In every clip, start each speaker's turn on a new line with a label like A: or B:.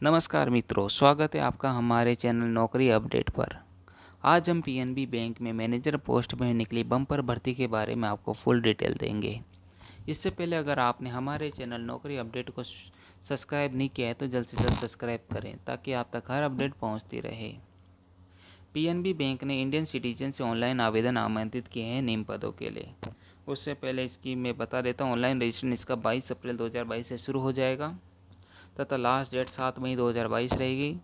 A: नमस्कार मित्रों, स्वागत है आपका हमारे चैनल नौकरी अपडेट पर। आज हम पीएनबी बैंक में मैनेजर पोस्ट में निकली बम्पर भर्ती के बारे में आपको फुल डिटेल देंगे। इससे पहले अगर आपने हमारे चैनल नौकरी अपडेट को सब्सक्राइब नहीं किया है तो जल्द से जल्द सब्सक्राइब करें ताकि आप तक हर अपडेट पहुंचती रहे। पीएनबी बैंक ने इंडियन सिटीजन से ऑनलाइन आवेदन आमंत्रित किए हैं निम्न पदों के लिए। उससे पहले इसकी मैं बता देता हूँ, ऑनलाइन रजिस्ट्रेशन इसका 22 अप्रैल 2022 से शुरू हो जाएगा तथा लास्ट डेट 7 मई 2022 रहेगी।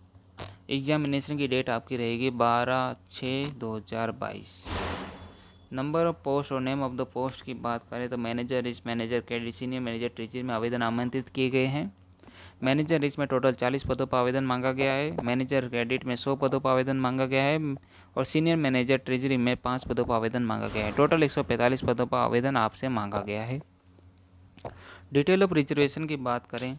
A: एग्जामिनेशन की डेट आपकी रहेगी 12/6/2022। नंबर ऑफ पोस्ट और नेम ऑफ द पोस्ट की बात करें तो manager, risk manager, credit senior manager, treasury में आवेदन आमंत्रित किए गए हैं। मैनेजर रिस्क में टोटल 40 पदों पर आवेदन मांगा गया है। मैनेजर क्रेडिट में 100 पदों पर आवेदन मांगा गया है और सीनियर मैनेजर ट्रेजरी में 5 पदों पर आवेदन मांगा गया है। टोटल 145 पदों पर आवेदन आपसे मांगा गया है। डिटेल ऑफ रिजर्वेशन की बात करें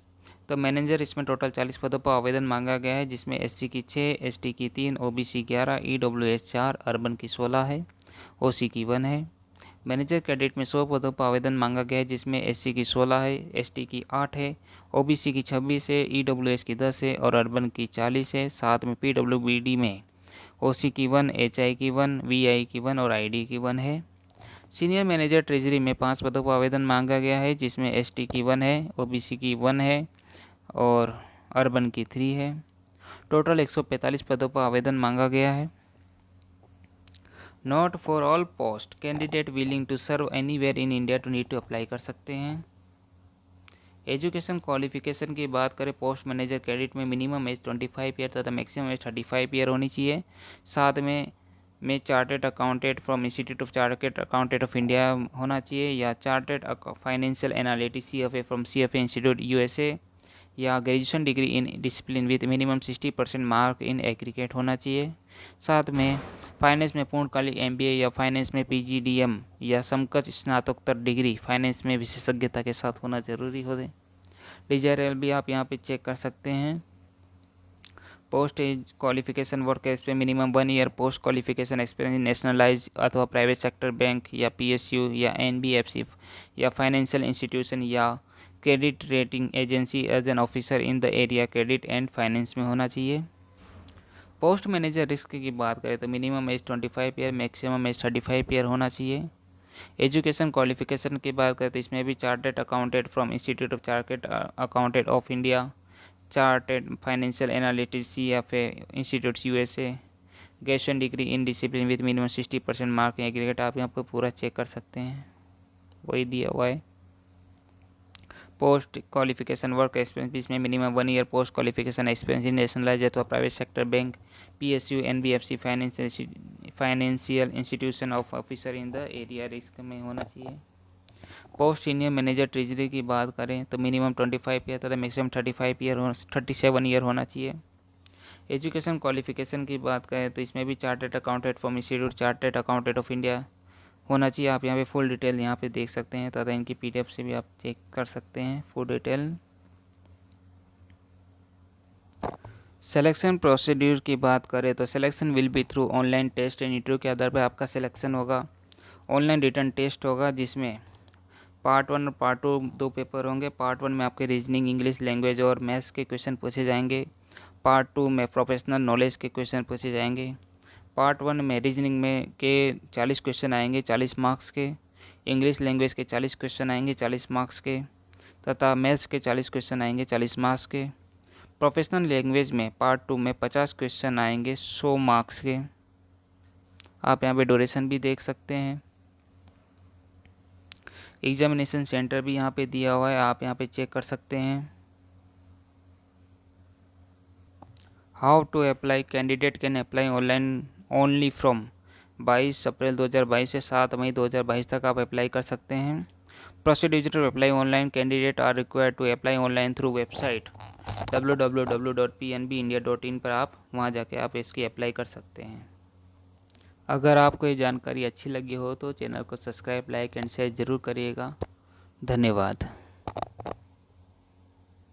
A: तो मैनेजर इसमें टोटल 40 पदों पर आवेदन मांगा गया है, जिसमें एससी की 6, एसटी की 3, ओबीसी 11, ईडब्ल्यूएस 4, अर्बन की 16 है, ओसी की 1 है। मैनेजर कैडेट में 100 पदों पर आवेदन मांगा गया है, जिसमें एससी की 16 है, एसटी की 8 है, ओबीसी की 26 है, ईडब्ल्यूएस की 10 है और अर्बन की 40 है। साथ में पीडब्ल्यूबीडी में ओसी की 1, एचआई की 1, वीआई की 1 और आईडी की 1 है। सीनियर मैनेजर ट्रेजरी में 5 पदों पर आवेदन मांगा गया है, जिसमें एसटी की 1 है, ओबीसी की 1 है और अर्बन की 3 है। टोटल 145 पदों पर आवेदन मांगा गया है। Not for all post, candidate willing to serve anywhere in India to need to apply कर सकते हैं। एजुकेशन क्वालिफिकेशन की बात करें, पोस्ट मैनेजर क्रेडिट में मिनिमम एज 25 ईयर तथा मैक्सिमम एज 35 ईयर होनी चाहिए। साथ में chartered accountant from institute of chartered accountant of India होना चाहिए या chartered financial analytics CFA from CFA institute USA या graduation degree in discipline with minimum 60% mark in aggregate होना चाहिए। साथ में फाइनेंस में पूर्णकालिक एमबीए या फाइनेंस में पीजीडीएम या समकक्ष स्नातकोत्तर डिग्री फाइनेंस में विशेषज्ञता के साथ होना जरूरी होते। डिजायरेबल भी आप यहाँ पे चेक कर सकते हैं। Post as qualification work experience minimum 1 year post qualification experience nationalise अथवा प्राइवेट सेक्टर बैंक या पीएसयू या एनबीएफसी या फाइनेंशियल इंस्टीट्यूशन या credit rating agency as an officer in the area credit and finance में होना चाहिए। पोस्ट मैनेजर रिस्क की बात करें तो minimum age 25 year, maximum age 35 year होना चाहिए। एजुकेशन क्वालिफिकेशन की बात करें तो इसमें भी chartered accountant from institute of chartered accountant of India, chartered financial analytics CFA institute USA, graduation degree in discipline with minimum 60% mark aggregate आप यहाँ पर पूरा चेक कर सकते हैं, वही दिया हुआ है। पोस्ट क्वालिफिकेशन वर्क एक्सपीरियंस इसमें minimum 1 year post qualification experience in nationalise अथवा private sector bank, PSU, NBFC, financial institution of officer in the area risk में होना चाहिए। पोस्ट सीनियर मैनेजर ट्रेजरी की बात करें तो मिनिमम 25 ईयर तथा मैक्सिमम 37 ईयर होना चाहिए। एजुकेशन क्वालिफिकेशन की बात करें तो इसमें भी chartered accountant from institute chartered accountant of India होना चाहिए। आप यहाँ पे फुल डिटेल यहाँ पे देख सकते हैं तथा इनकी पीडीएफ से भी आप चेक कर सकते हैं फुल डिटेल। सिलेक्शन प्रोसीड्यूर की बात करें तो selection will be through online test and interview के आधार पर आपका सिलेक्शन होगा। ऑनलाइन रिटर्न टेस्ट होगा जिसमें पार्ट 1 और पार्ट 2 दो पेपर होंगे। पार्ट 1 में आपके रीजनिंग, इंग्लिश लैंग्वेज और मैथ्स के क्वेश्चन पूछे जाएंगे। पार्ट 2 में प्रोफेशनल नॉलेज के क्वेश्चन पूछे जाएंगे। पार्ट 1 में रीजनिंग में के 40 क्वेश्चन आएंगे 40 मार्क्स के, इंग्लिश लैंग्वेज के 40 क्वेश्चन आएंगे 40 मार्क्स के तथा मैथ्स के 40 क्वेश्चन आएंगे 40 मार्क्स के। प्रोफेशनल लैंग्वेज में पार्ट 2 में 50 क्वेश्चन आएंगे 100 मार्क्स के। आप यहाँ पे ड्यूरेशन भी देख सकते हैं। एग्जामिनेशन सेंटर भी यहाँ पे दिया हुआ है, आप यहाँ पे चेक कर सकते हैं। How to apply, candidate can apply online only from 22 April 2022 से 7 मई 2022 तक आप अप्लाई कर सकते हैं। Procedure to apply online, candidate are required to apply online through website www.pnbindia.in पर आप वहां जाके आप इसकी अप्लाई कर सकते हैं। अगर आपको ये जानकारी अच्छी लगी हो तो चैनल को सब्सक्राइब, लाइक एंड शेयर ज़रूर करिएगा। धन्यवाद।